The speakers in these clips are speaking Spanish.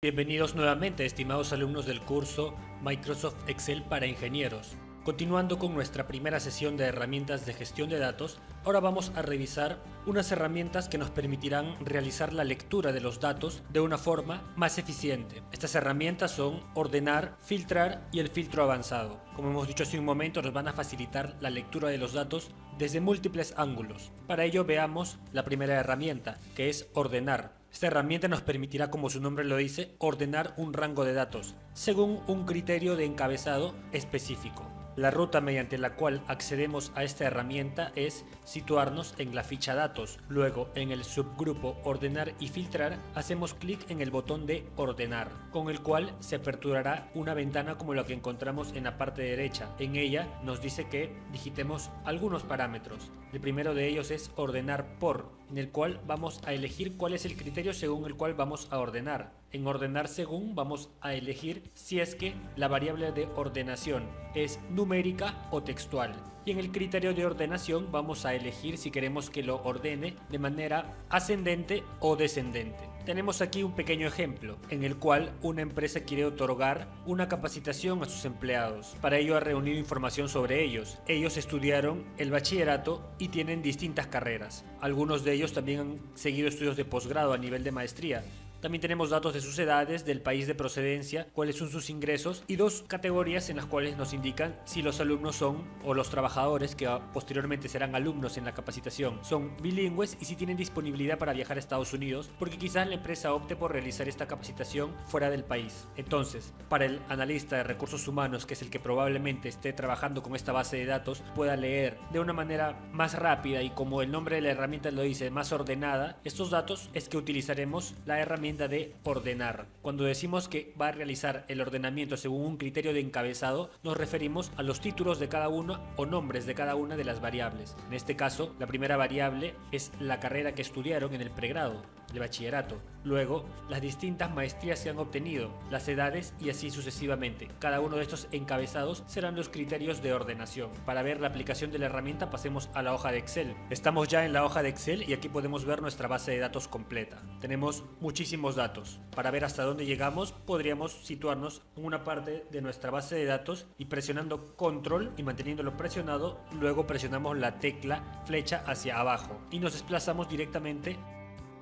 Bienvenidos nuevamente, estimados alumnos del curso Microsoft Excel para Ingenieros. Continuando con nuestra primera sesión de herramientas de gestión de datos, ahora vamos a revisar unas herramientas que nos permitirán realizar la lectura de los datos de una forma más eficiente. Estas herramientas son ordenar, filtrar y el filtro avanzado. Como hemos dicho hace un momento, nos van a facilitar la lectura de los datos desde múltiples ángulos. Para ello veamos la primera herramienta, que es ordenar. Esta herramienta nos permitirá, como su nombre lo dice, ordenar un rango de datos según un criterio de encabezado específico. La ruta mediante la cual accedemos a esta herramienta es situarnos en la ficha datos. Luego, en el subgrupo ordenar y filtrar, hacemos clic en el botón de ordenar, con el cual se aperturará una ventana como la que encontramos en la parte derecha. En ella nos dice que digitemos algunos parámetros. El primero de ellos es ordenar por, en el cual vamos a elegir cuál es el criterio según el cual vamos a ordenar. En ordenar según vamos a elegir si es que la variable de ordenación es numérica o textual. Y en el criterio de ordenación vamos a elegir si queremos que lo ordene de manera ascendente o descendente. Tenemos aquí un pequeño ejemplo en el cual una empresa quiere otorgar una capacitación a sus empleados. Para ello ha reunido información sobre ellos. Ellos estudiaron el bachillerato y tienen distintas carreras. Algunos de ellos también han seguido estudios de posgrado a nivel de maestría. También tenemos datos de sus edades, del país de procedencia, cuáles son sus ingresos y dos categorías en las cuales nos indican si los alumnos son, o los trabajadores que posteriormente serán alumnos en la capacitación, son bilingües y si tienen disponibilidad para viajar a Estados Unidos, porque quizás la empresa opte por realizar esta capacitación fuera del país. Entonces, para el analista de recursos humanos, que es el que probablemente esté trabajando con esta base de datos, pueda leer de una manera más rápida y, como el nombre de la herramienta lo dice, más ordenada, estos datos, es que utilizaremos la herramienta de ordenar. Cuando decimos que va a realizar el ordenamiento según un criterio de encabezado, nos referimos a los títulos de cada uno o nombres de cada una de las variables. En este caso, la primera variable es la carrera que estudiaron en el pregrado, el bachillerato. Luego, las distintas maestrías que han obtenido, las edades y así sucesivamente. Cada uno de estos encabezados serán los criterios de ordenación. Para ver la aplicación de la herramienta, pasemos a la hoja de Excel. Estamos ya en la hoja de Excel y aquí podemos ver nuestra base de datos completa. Tenemos muchísimos datos. Para ver hasta dónde llegamos, podríamos situarnos en una parte de nuestra base de datos y presionando control y manteniéndolo presionado, luego presionamos la tecla flecha hacia abajo y nos desplazamos directamente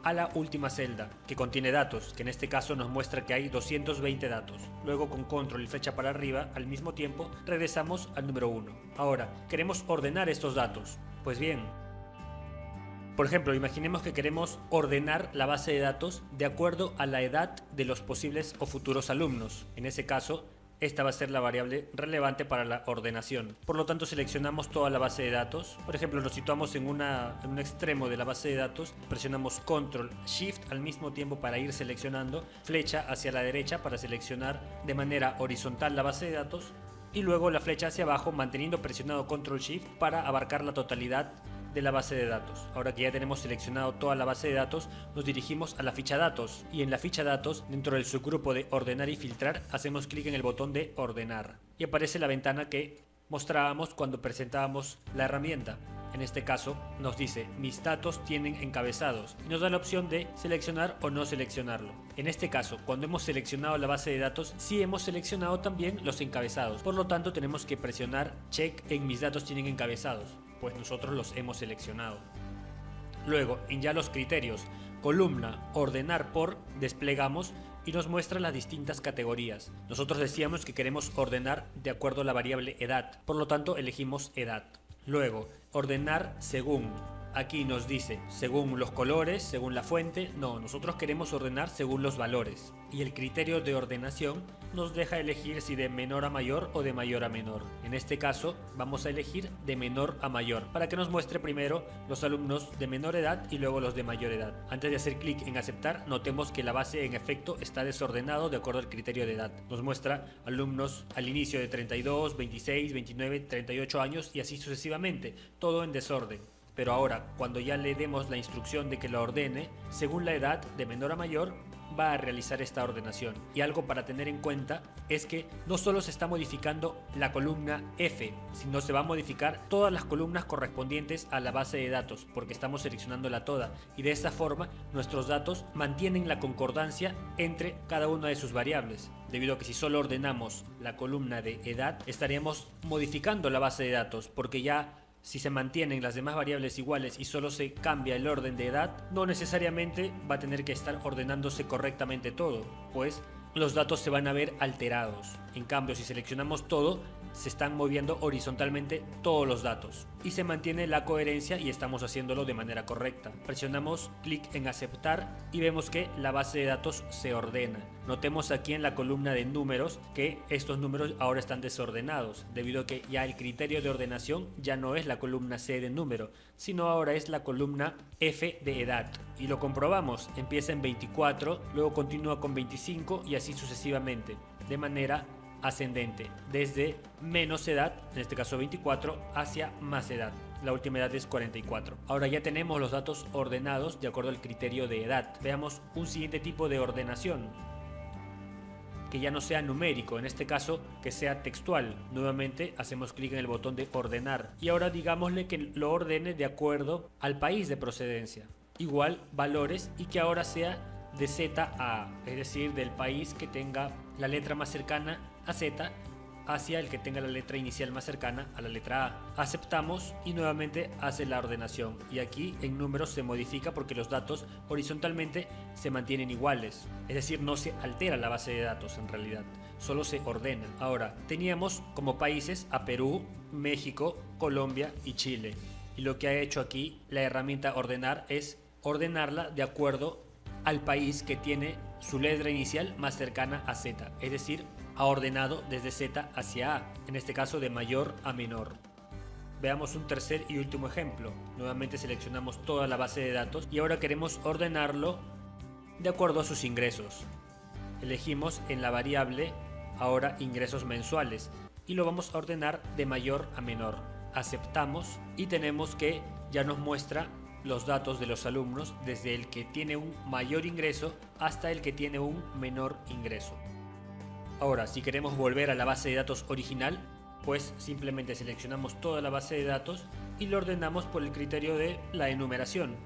a la última celda que contiene datos, que en este caso nos muestra que hay 220 datos. Luego, con control y flecha para arriba, al mismo tiempo regresamos al número 1. Ahora, queremos ordenar estos datos. Pues bien, por ejemplo, imaginemos que queremos ordenar la base de datos de acuerdo a la edad de los posibles o futuros alumnos. En ese caso, esta va a ser la variable relevante para la ordenación. Por lo tanto, seleccionamos toda la base de datos. Por ejemplo, nos situamos en un extremo de la base de datos, presionamos Control Shift al mismo tiempo para ir seleccionando, flecha hacia la derecha para seleccionar de manera horizontal la base de datos y luego la flecha hacia abajo manteniendo presionado Control Shift para abarcar la totalidad de la base de datos. Ahora que ya tenemos seleccionado toda la base de datos, nos dirigimos a la ficha datos y en la ficha datos, dentro del subgrupo de ordenar y filtrar, hacemos clic en el botón de ordenar y aparece la ventana que mostrábamos cuando presentábamos la herramienta. En este caso nos dice mis datos tienen encabezados y nos da la opción de seleccionar o no seleccionarlo. En este caso, cuando hemos seleccionado la base de datos, sí hemos seleccionado también los encabezados, por lo tanto tenemos que presionar check en mis datos tienen encabezados, pues nosotros los hemos seleccionado. Luego, en ya los criterios, columna ordenar por, desplegamos y nos muestra las distintas categorías. Nosotros decíamos que queremos ordenar de acuerdo a la variable edad, por lo tanto elegimos edad. Luego, ordenar según. Aquí nos dice según los colores, según la fuente. No, nosotros queremos ordenar según los valores. Y el criterio de ordenación nos deja elegir si de menor a mayor o de mayor a menor. En este caso vamos a elegir de menor a mayor para que nos muestre primero los alumnos de menor edad y luego los de mayor edad. Antes de hacer clic en aceptar, notemos que la base en efecto está desordenado de acuerdo al criterio de edad. Nos muestra alumnos al inicio de 32, 26, 29, 38 años y así sucesivamente, todo en desorden. Pero ahora, cuando ya le demos la instrucción de que lo ordene, según la edad de menor a mayor, va a realizar esta ordenación. Y algo para tener en cuenta es que no solo se está modificando la columna F, sino se va a modificar todas las columnas correspondientes a la base de datos, porque estamos seleccionándola toda, y de esta forma nuestros datos mantienen la concordancia entre cada una de sus variables, debido a que si solo ordenamos la columna de edad estaríamos modificando la base de datos, porque ya si se mantienen las demás variables iguales y solo se cambia el orden de edad, no necesariamente va a tener que estar ordenándose correctamente todo, pues los datos se van a ver alterados. En cambio, si seleccionamos todo, se están moviendo horizontalmente todos los datos y se mantiene la coherencia y estamos haciéndolo de manera correcta. Presionamos clic en aceptar y vemos que la base de datos se ordena. Notemos aquí en la columna de números que estos números ahora están desordenados, debido a que ya el criterio de ordenación ya no es la columna C de número, sino ahora es la columna F de edad. Y lo comprobamos, empieza en 24, luego continúa con 25 y así sucesivamente, de manera ascendente, desde menos edad, en este caso 24, hacia más edad. La última edad es 44. Ahora ya tenemos los datos ordenados de acuerdo al criterio de edad. Veamos un siguiente tipo de ordenación, que ya no sea numérico, en este caso que sea textual. Nuevamente hacemos clic en el botón de ordenar y ahora digámosle que lo ordene de acuerdo al país de procedencia. Igual valores y que ahora sea de Z a A, es decir, del país que tenga la letra más cercana a Z hacia el que tenga la letra inicial más cercana a la letra A. Aceptamos y nuevamente hace la ordenación. Y aquí en números se modifica porque los datos horizontalmente se mantienen iguales. Es decir, no se altera la base de datos en realidad, solo se ordena. Ahora, teníamos como países a Perú, México, Colombia y Chile. Y lo que ha hecho aquí la herramienta ordenar es ordenarla de acuerdo al país que tiene su letra inicial más cercana a Z, es decir, ha ordenado desde Z hacia A, en este caso de mayor a menor. Veamos un tercer y último ejemplo. Nuevamente seleccionamos toda la base de datos y ahora queremos ordenarlo de acuerdo a sus ingresos. Elegimos en la variable ahora ingresos mensuales y lo vamos a ordenar de mayor a menor. Aceptamos y tenemos que ya nos muestra los datos de los alumnos desde el que tiene un mayor ingreso hasta el que tiene un menor ingreso. Ahora, si queremos volver a la base de datos original, pues simplemente seleccionamos toda la base de datos y lo ordenamos por el criterio de la enumeración.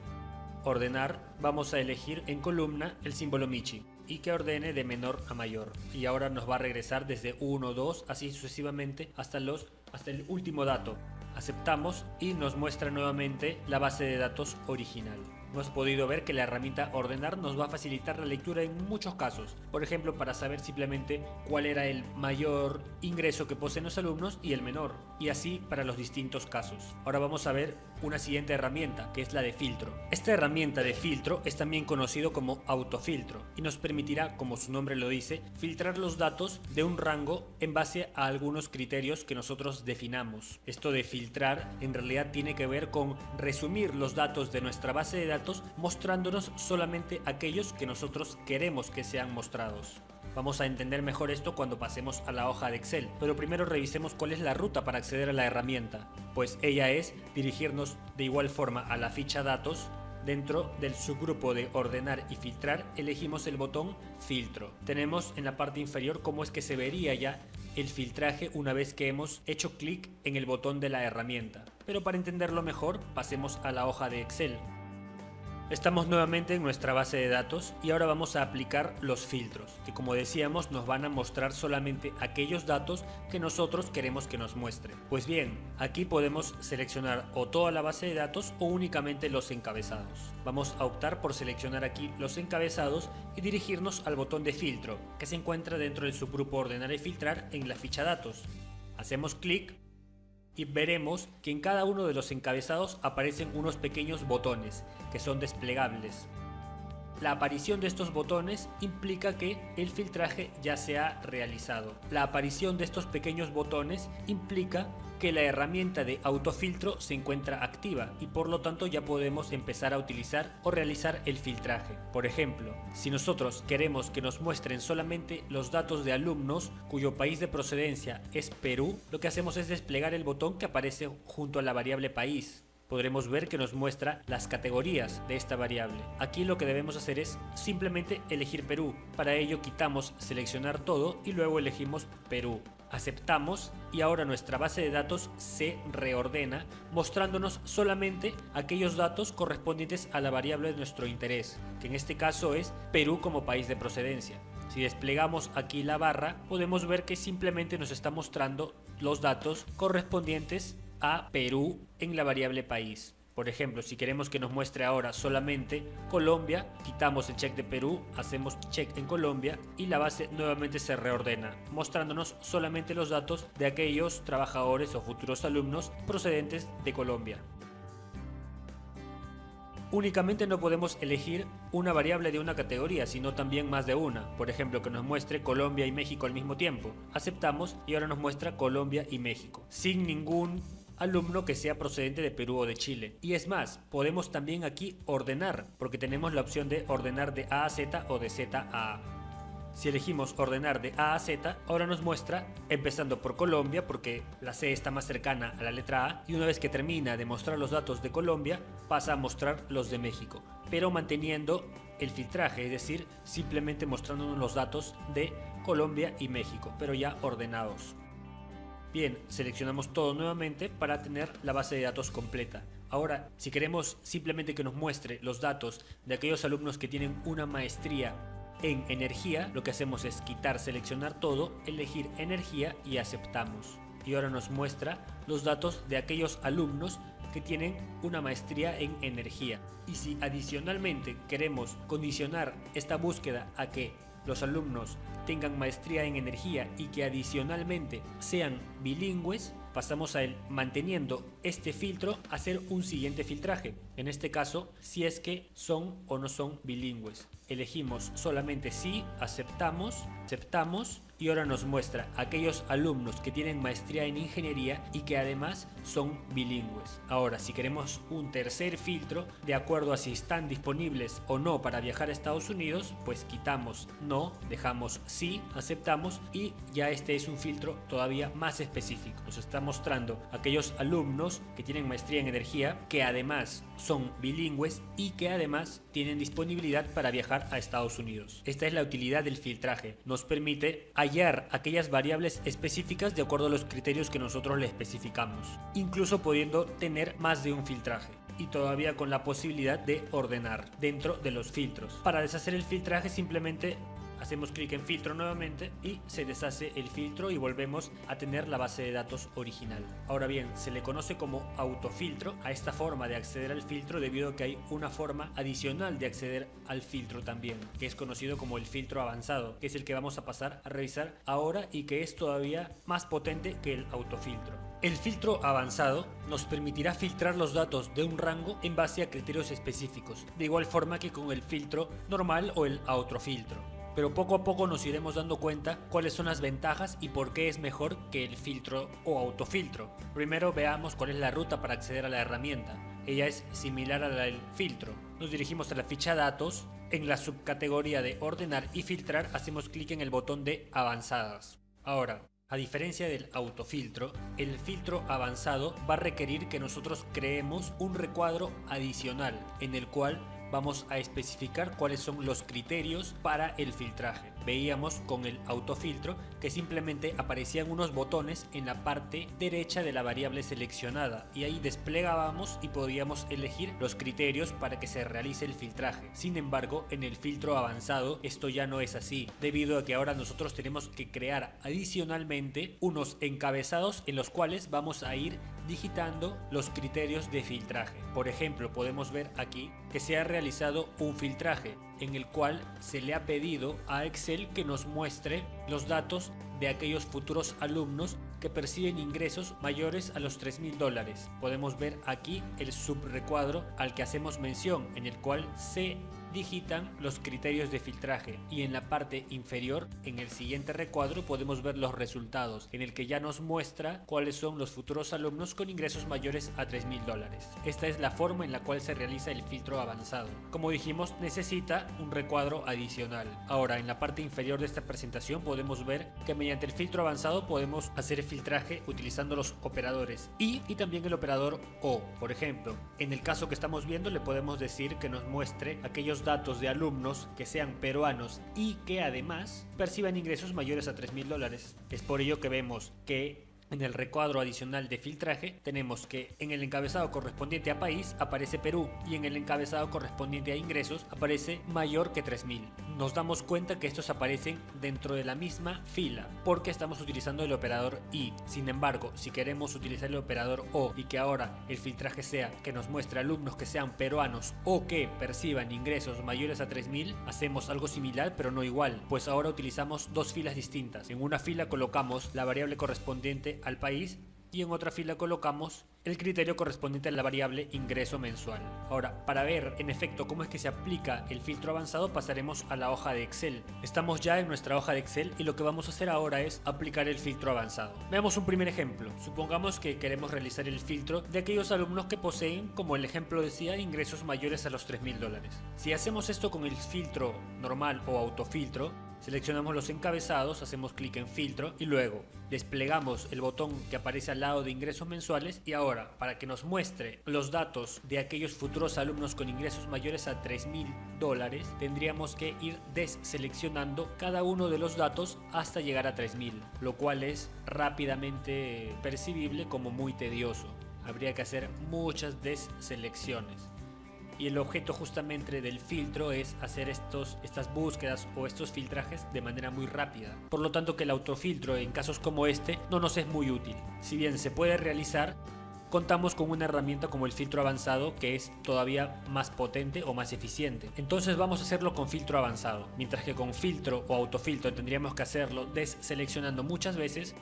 Ordenar, vamos a elegir en columna el símbolo Michi y que ordene de menor a mayor. Y ahora nos va a regresar desde 1, 2, así sucesivamente hasta el último dato. Aceptamos y nos muestra nuevamente la base de datos original. Hemos podido ver que la herramienta ordenar nos va a facilitar la lectura en muchos casos. Por ejemplo, para saber simplemente cuál era el mayor ingreso que poseen los alumnos y el menor. Y así para los distintos casos. Ahora vamos a ver una siguiente herramienta, que es la de filtro. Esta herramienta de filtro es también conocido como autofiltro y nos permitirá, como su nombre lo dice, filtrar los datos de un rango en base a algunos criterios que nosotros definamos. Esto de filtrar en realidad tiene que ver con resumir los datos de nuestra base de datos mostrándonos solamente aquellos que nosotros queremos que sean mostrados. Vamos a entender mejor esto cuando pasemos a la hoja de Excel, pero primero revisemos cuál es la ruta para acceder a la herramienta, pues ella es dirigirnos de igual forma a la ficha datos. Dentro del subgrupo de ordenar y filtrar elegimos el botón filtro. Tenemos en la parte inferior cómo es que se vería ya el filtraje una vez que hemos hecho clic en el botón de la herramienta. Pero para entenderlo mejor, pasemos a la hoja de Excel. Estamos nuevamente en nuestra base de datos y ahora vamos a aplicar los filtros, que como decíamos nos van a mostrar solamente aquellos datos que nosotros queremos que nos muestren. Pues bien, aquí podemos seleccionar o toda la base de datos o únicamente los encabezados. Vamos a optar por seleccionar aquí los encabezados y dirigirnos al botón de filtro, que se encuentra dentro del subgrupo ordenar y filtrar en la ficha datos. Hacemos clic y veremos que en cada uno de los encabezados aparecen unos pequeños botones que son desplegables. La aparición de estos botones implica que el filtraje ya se ha realizado. La aparición de estos pequeños botones implica que la herramienta de autofiltro se encuentra activa y por lo tanto ya podemos empezar a utilizar o realizar el filtraje. Por ejemplo, si nosotros queremos que nos muestren solamente los datos de alumnos cuyo país de procedencia es Perú, lo que hacemos es desplegar el botón que aparece junto a la variable país. podremos ver que nos muestra las categorías de esta variable. Aquí lo que debemos hacer es simplemente elegir Perú. Para ello quitamos seleccionar todo y luego elegimos Perú. Aceptamos y ahora nuestra base de datos se reordena mostrándonos solamente aquellos datos correspondientes a la variable de nuestro interés, que en este caso es Perú como país de procedencia. Si desplegamos aquí la barra, podemos ver que simplemente nos está mostrando los datos correspondientes a Perú en la variable país. Por ejemplo, si queremos que nos muestre ahora solamente Colombia, quitamos el check de Perú, hacemos check en Colombia y la base nuevamente se reordena, mostrándonos solamente los datos de aquellos trabajadores o futuros alumnos procedentes de Colombia. Únicamente no podemos elegir una variable de una categoría, sino también más de una. Por ejemplo, que nos muestre Colombia y México al mismo tiempo. Aceptamos y ahora nos muestra Colombia y México, sin ningún alumno que sea procedente de Perú o de Chile. Y es más, podemos también aquí ordenar, porque tenemos la opción de ordenar de A a Z o de Z a A. Si elegimos ordenar de A a Z, ahora nos muestra empezando por Colombia, porque la C está más cercana a la letra A, y una vez que termina de mostrar los datos de Colombia, pasa a mostrar los de México, pero manteniendo el filtraje, es decir, simplemente mostrándonos los datos de Colombia y México, pero ya ordenados. Bien, seleccionamos todo nuevamente para tener la base de datos completa. Ahora, si queremos simplemente que nos muestre los datos de aquellos alumnos que tienen una maestría en energía, lo que hacemos es quitar, seleccionar todo, elegir energía y aceptamos. Y ahora nos muestra los datos de aquellos alumnos que tienen una maestría en energía. Y si adicionalmente queremos condicionar esta búsqueda a que los alumnos tengan maestría en energía y que adicionalmente sean bilingües, pasamos a él manteniendo este filtro a hacer un siguiente filtraje. En este caso, si es que son o no son bilingües. Elegimos solamente sí, aceptamos y ahora nos muestra aquellos alumnos que tienen maestría en ingeniería y que además son bilingües. Ahora, si queremos un tercer filtro, de acuerdo a si están disponibles o no para viajar a Estados Unidos, pues quitamos no, dejamos sí, aceptamos y ya este es un filtro todavía más específico. Nos está mostrando aquellos alumnos que tienen maestría en energía, que además son bilingües y que además tienen disponibilidad para viajar a Estados Unidos. Esta es la utilidad del filtraje. Nos permite hallar aquellas variables específicas de acuerdo a los criterios que nosotros le especificamos, incluso pudiendo tener más de un filtraje y todavía con la posibilidad de ordenar dentro de los filtros. Para deshacer el filtraje simplemente hacemos clic en filtro nuevamente y se deshace el filtro y volvemos a tener la base de datos original. Ahora bien, se le conoce como autofiltro a esta forma de acceder al filtro debido a que hay una forma adicional de acceder al filtro también, que es conocido como el filtro avanzado, que es el que vamos a pasar a revisar ahora y que es todavía más potente que el autofiltro. El filtro avanzado nos permitirá filtrar los datos de un rango en base a criterios específicos, de igual forma que con el filtro normal o el autofiltro. Pero poco a poco nos iremos dando cuenta cuáles son las ventajas y por qué es mejor que el filtro o autofiltro. Primero veamos cuál es la ruta para acceder a la herramienta. Ella es similar a la del filtro. Nos dirigimos a la ficha datos, en la subcategoría de ordenar y filtrar hacemos clic en el botón de avanzadas. Ahora, a diferencia del autofiltro, el filtro avanzado va a requerir que nosotros creemos un recuadro adicional en el cual vamos a especificar cuáles son los criterios para el filtraje. Veíamos con el autofiltro que simplemente aparecían unos botones en la parte derecha de la variable seleccionada y ahí desplegábamos y podíamos elegir los criterios para que se realice el filtraje. Sin embargo, en el filtro avanzado esto ya no es así, debido a que ahora nosotros tenemos que crear adicionalmente unos encabezados en los cuales vamos a ir digitando los criterios de filtraje. Por ejemplo, podemos ver aquí que se ha realizado un filtraje en el cual se le ha pedido a Excel que nos muestre los datos de aquellos futuros alumnos que perciben ingresos mayores a los $3.000. Podemos ver aquí el subrecuadro al que hacemos mención, en el cual se digitan los criterios de filtraje y en la parte inferior, en el siguiente recuadro, podemos ver los resultados, en el que ya nos muestra cuáles son los futuros alumnos con ingresos mayores a $3.000. Esta es la forma en la cual se realiza el filtro avanzado. Como dijimos, necesita un recuadro adicional. Ahora, en la parte inferior de esta presentación podemos ver que mediante el filtro avanzado podemos hacer el filtraje utilizando los operadores y también el operador O. Por ejemplo, en el caso que estamos viendo le podemos decir que nos muestre aquellos datos de alumnos que sean peruanos y que además perciban ingresos mayores a $3.000. Es por ello que vemos que en el recuadro adicional de filtraje tenemos que en el encabezado correspondiente a país aparece Perú y en el encabezado correspondiente a ingresos aparece mayor que 3.000. Nos damos cuenta que estos aparecen dentro de la misma fila porque estamos utilizando el operador I. Sin embargo, si queremos utilizar el operador O y que ahora el filtraje sea que nos muestre alumnos que sean peruanos o que perciban ingresos mayores a 3.000, hacemos algo similar pero no igual, pues ahora utilizamos dos filas distintas. En una fila colocamos la variable correspondiente al país y en otra fila colocamos el criterio correspondiente a la variable ingreso mensual. Ahora, para ver en efecto cómo es que se aplica el filtro avanzado, pasaremos a la hoja de Excel. Estamos ya en nuestra hoja de Excel y lo que vamos a hacer ahora es aplicar el filtro avanzado. Veamos un primer ejemplo. Supongamos que queremos realizar el filtro de aquellos alumnos que poseen, como el ejemplo decía, ingresos mayores a los $3.000. Si hacemos esto con el filtro normal o autofiltro, seleccionamos los encabezados, hacemos clic en filtro y luego desplegamos el botón que aparece al lado de ingresos mensuales y ahora para que nos muestre los datos de aquellos futuros alumnos con ingresos mayores a $3.000 tendríamos que ir deseleccionando cada uno de los datos hasta llegar a 3.000, lo cual es rápidamente percibible como muy tedioso. Habría que hacer muchas deselecciones. Y el objeto justamente del filtro es hacer estas búsquedas o estos filtrajes de manera muy rápida. Por lo tanto que el autofiltro en casos como este no nos es muy útil. Si bien se puede realizar, contamos con una herramienta como el filtro avanzado que es todavía más potente o más eficiente. Entonces vamos a hacerlo con filtro avanzado. Mientras que con filtro o autofiltro tendríamos que hacerlo deseleccionando muchas veces,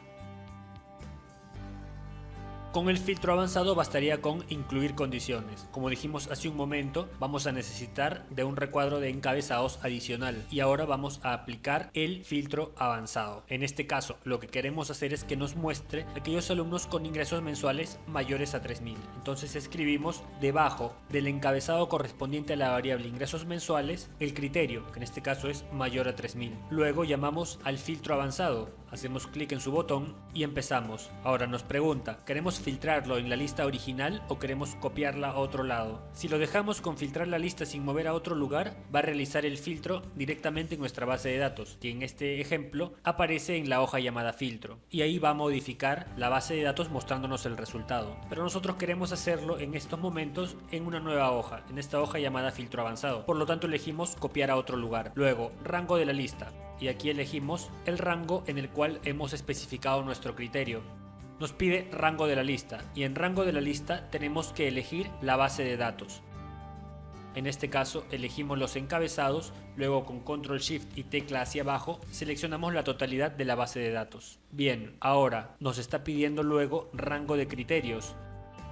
con el filtro avanzado bastaría con incluir condiciones. Como dijimos hace un momento, vamos a necesitar de un recuadro de encabezados adicional y ahora vamos a aplicar el filtro avanzado. En este caso, lo que queremos hacer es que nos muestre aquellos alumnos con ingresos mensuales mayores a 3.000. Entonces escribimos debajo del encabezado correspondiente a la variable ingresos mensuales el criterio, que en este caso es mayor a 3.000. Luego llamamos al filtro avanzado, hacemos clic en su botón y empezamos. Ahora nos pregunta, ¿queremos filtrarlo en la lista original o queremos copiarla a otro lado? Si lo dejamos con filtrar la lista sin mover a otro lugar, va a realizar el filtro directamente en nuestra base de datos, que en este ejemplo aparece en la hoja llamada filtro, y ahí va a modificar la base de datos mostrándonos el resultado. Pero nosotros queremos hacerlo en estos momentos en una nueva hoja, en esta hoja llamada filtro avanzado. Por lo tanto elegimos copiar a otro lugar. Luego, rango de la lista. Y aquí elegimos el rango en el cual hemos especificado nuestro criterio. Nos pide rango de la lista y en rango de la lista tenemos que elegir la base de datos. En este caso elegimos los encabezados, luego con control shift y tecla hacia abajo seleccionamos la totalidad de la base de datos. Bien, ahora nos está pidiendo luego rango de criterios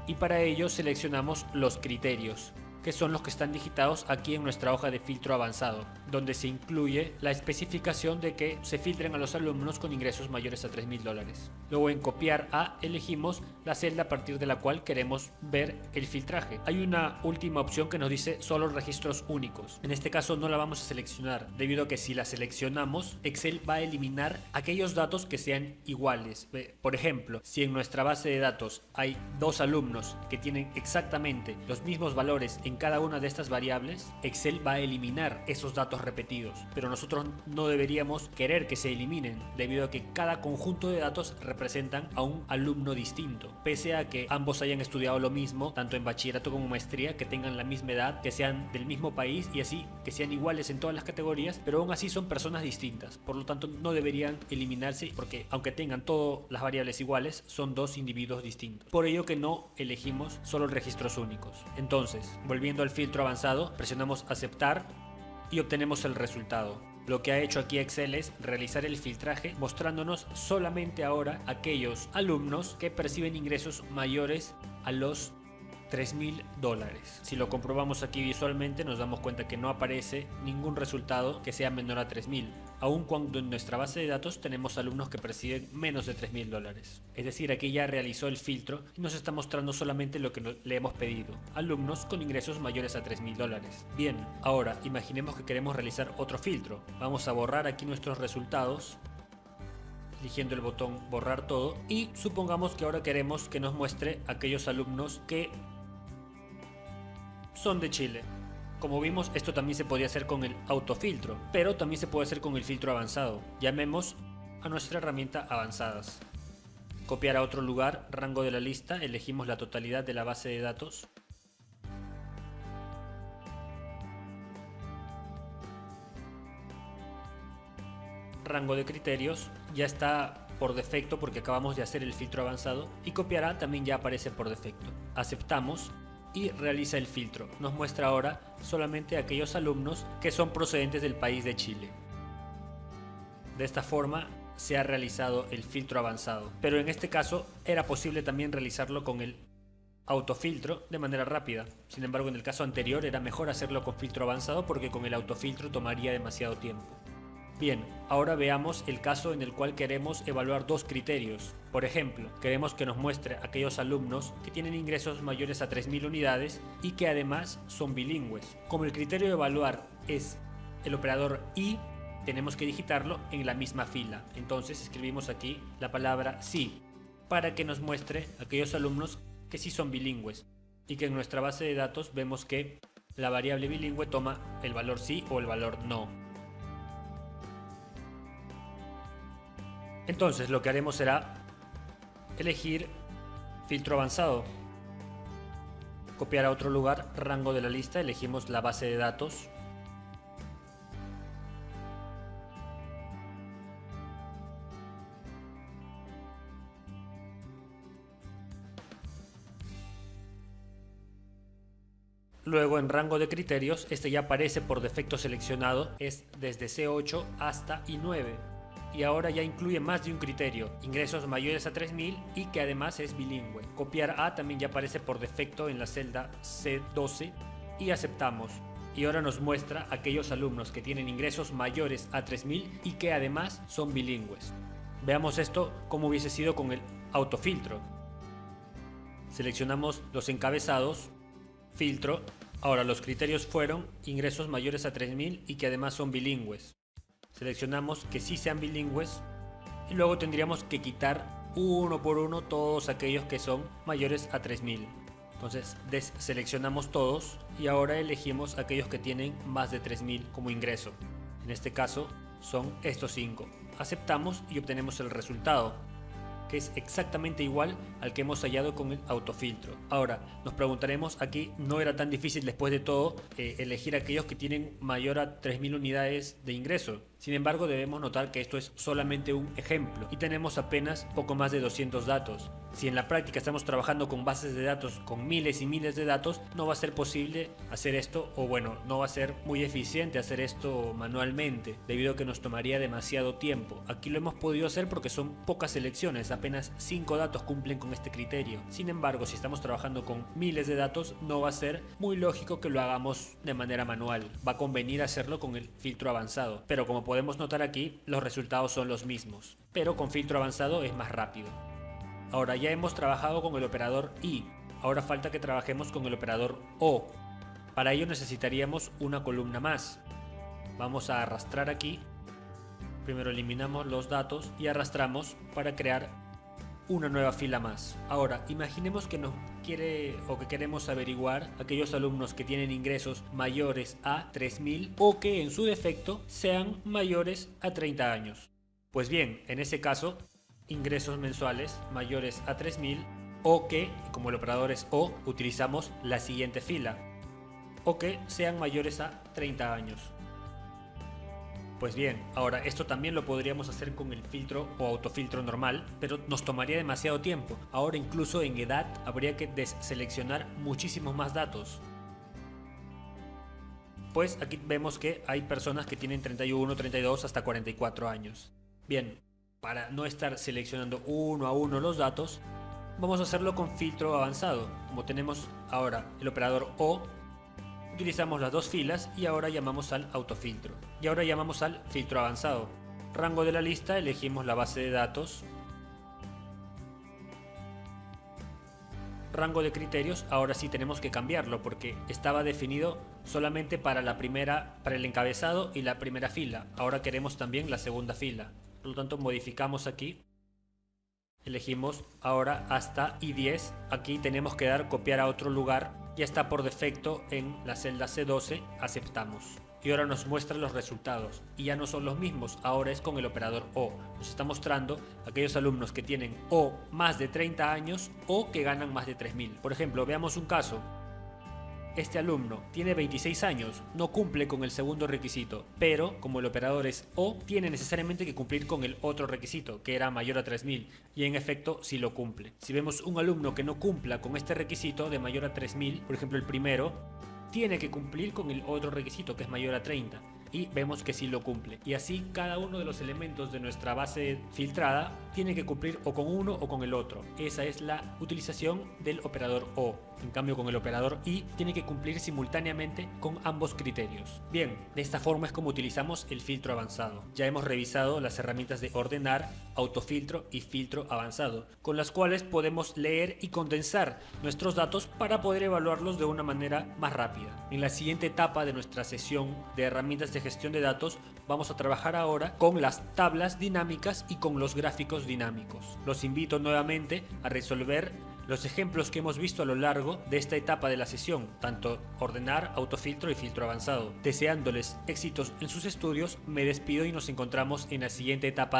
y para ello seleccionamos los criterios, que son los que están digitados aquí en nuestra hoja de filtro avanzado, donde se incluye la especificación de que se filtren a los alumnos con ingresos mayores a $3.000. Luego en copiar a elegimos la celda a partir de la cual queremos ver el filtraje. Hay una última opción que nos dice solo registros únicos. En este caso no la vamos a seleccionar, debido a que si la seleccionamos, Excel va a eliminar aquellos datos que sean iguales. Por ejemplo, si en nuestra base de datos hay dos alumnos que tienen exactamente los mismos valores en cada una de estas variables, Excel va a eliminar esos datos repetidos, pero nosotros no deberíamos querer que se eliminen, debido a que cada conjunto de datos representan a un alumno distinto, pese a que ambos hayan estudiado lo mismo, tanto en bachillerato como maestría, que tengan la misma edad, que sean del mismo país y así, que sean iguales en todas las categorías, pero aún así son personas distintas, por lo tanto no deberían eliminarse porque aunque tengan todas las variables iguales, son dos individuos distintos. Por ello que no elegimos solo registros únicos. Entonces, volviendo al filtro avanzado, presionamos aceptar y obtenemos el resultado. Lo que ha hecho aquí Excel es realizar el filtraje mostrándonos solamente ahora aquellos alumnos que perciben ingresos mayores a los $3.000. Si lo comprobamos aquí visualmente nos damos cuenta que no aparece ningún resultado que sea menor a 3.000, aun cuando en nuestra base de datos tenemos alumnos que perciben menos de $3.000. Es decir, aquí ya realizó el filtro y nos está mostrando solamente lo que le hemos pedido, alumnos con ingresos mayores a $3.000. Bien, ahora imaginemos que queremos realizar otro filtro. Vamos a borrar aquí nuestros resultados, eligiendo el botón borrar todo, y supongamos que ahora queremos que nos muestre aquellos alumnos que son de Chile. Como vimos, esto también se podía hacer con el autofiltro, pero también se puede hacer con el filtro avanzado. Llamemos a nuestra herramienta avanzadas. Copiar a otro lugar, rango de la lista, elegimos la totalidad de la base de datos. Rango de criterios, ya está por defecto porque acabamos de hacer el filtro avanzado, y copiará también ya aparece por defecto. Aceptamos y realiza el filtro. Nos muestra ahora solamente aquellos alumnos que son procedentes del país de Chile. De esta forma se ha realizado el filtro avanzado, pero en este caso era posible también realizarlo con el autofiltro de manera rápida. Sin embargo, en el caso anterior era mejor hacerlo con filtro avanzado porque con el autofiltro tomaría demasiado tiempo. Bien, ahora veamos el caso en el cual queremos evaluar dos criterios. Por ejemplo, queremos que nos muestre aquellos alumnos que tienen ingresos mayores a 3.000 unidades y que además son bilingües. Como el criterio de evaluar es el operador y, tenemos que digitarlo en la misma fila. Entonces escribimos aquí la palabra sí, para que nos muestre aquellos alumnos que sí son bilingües y que en nuestra base de datos vemos que la variable bilingüe toma el valor sí o el valor no. Entonces lo que haremos será elegir filtro avanzado, copiar a otro lugar, rango de la lista, elegimos la base de datos, luego en rango de criterios, este ya aparece por defecto seleccionado, es desde C8 hasta I9. Y ahora ya incluye más de un criterio, ingresos mayores a 3.000 y que además es bilingüe. Copiar A también ya aparece por defecto en la celda C12 y aceptamos. Y ahora nos muestra aquellos alumnos que tienen ingresos mayores a 3.000 y que además son bilingües. Veamos esto como hubiese sido con el autofiltro. Seleccionamos los encabezados, filtro. Ahora los criterios fueron ingresos mayores a 3.000 y que además son bilingües. Seleccionamos que sí sean bilingües y luego tendríamos que quitar uno por uno todos aquellos que son mayores a 3.000. Entonces deseleccionamos todos y ahora elegimos aquellos que tienen más de 3.000 como ingreso. En este caso son estos 5. Aceptamos y obtenemos el resultado, que es exactamente igual al que hemos hallado con el autofiltro. Ahora, nos preguntaremos, aquí no era tan difícil después de todo elegir aquellos que tienen mayor a 3.000 unidades de ingreso. Sin embargo, debemos notar que esto es solamente un ejemplo y tenemos apenas poco más de 200 datos. Si en la práctica estamos trabajando con bases de datos con miles y miles de datos, no va a ser posible hacer esto, o bueno, no va a ser muy eficiente hacer esto manualmente, debido a que nos tomaría demasiado tiempo. Aquí lo hemos podido hacer porque son pocas selecciones, apenas 5 datos cumplen con este criterio. Sin embargo, si estamos trabajando con miles de datos, no va a ser muy lógico que lo hagamos de manera manual. Va a convenir hacerlo con el filtro avanzado, pero como podemos notar aquí, los resultados son los mismos, pero con filtro avanzado es más rápido. Ahora ya hemos trabajado con el operador y, ahora falta que trabajemos con el operador o. Para ello necesitaríamos una columna más. Vamos a arrastrar aquí, primero eliminamos los datos y arrastramos para crear una nueva fila más. Ahora imaginemos que nos quiere o que queremos averiguar aquellos alumnos que tienen ingresos mayores a 3.000 o que en su defecto sean mayores a 30 años. Pues bien, en ese caso, ingresos mensuales mayores a 3.000 o que, como el operador es o, utilizamos la siguiente fila, o que sean mayores a 30 años. Pues bien, ahora esto también lo podríamos hacer con el filtro o autofiltro normal, pero nos tomaría demasiado tiempo. Ahora incluso en edad habría que deseleccionar muchísimos más datos. Pues aquí vemos que hay personas que tienen 31, 32 hasta 44 años. Bien, para no estar seleccionando uno a uno los datos, vamos a hacerlo con filtro avanzado. Como tenemos ahora el operador O, utilizamos las dos filas y ahora llamamos al autofiltro. Y ahora llamamos al filtro avanzado. Rango de la lista, elegimos la base de datos. Rango de criterios, ahora sí tenemos que cambiarlo porque estaba definido solamente para el encabezado y la primera fila. Ahora queremos también la segunda fila. Por lo tanto, modificamos aquí. Elegimos ahora hasta I10. Aquí tenemos que dar copiar a otro lugar. Ya está por defecto en la celda C12. Aceptamos. Y ahora nos muestra los resultados. Y ya no son los mismos. Ahora es con el operador O. Nos está mostrando aquellos alumnos que tienen o más de 30 años o que ganan más de 3.000. Por ejemplo, veamos un caso. Este alumno tiene 26 años, no cumple con el segundo requisito, pero como el operador es O, tiene necesariamente que cumplir con el otro requisito, que era mayor a 3.000, y en efecto sí lo cumple. Si vemos un alumno que no cumpla con este requisito de mayor a 3.000, por ejemplo el primero, tiene que cumplir con el otro requisito, que es mayor a 30. Y vemos que sí lo cumple. Y así cada uno de los elementos de nuestra base filtrada tiene que cumplir o con uno o con el otro. Esa es la utilización del operador O. En cambio, con el operador I tiene que cumplir simultáneamente con ambos criterios. Bien, de esta forma es como utilizamos el filtro avanzado. Ya hemos revisado las herramientas de ordenar, autofiltro y filtro avanzado, con las cuales podemos leer y condensar nuestros datos para poder evaluarlos de una manera más rápida. En la siguiente etapa de nuestra sesión de herramientas de gestión de datos, vamos a trabajar ahora con las tablas dinámicas y con los gráficos dinámicos. Los invito nuevamente a resolver los ejemplos que hemos visto a lo largo de esta etapa de la sesión, tanto ordenar, autofiltro y filtro avanzado. Deseándoles éxitos en sus estudios, me despido y nos encontramos en la siguiente etapa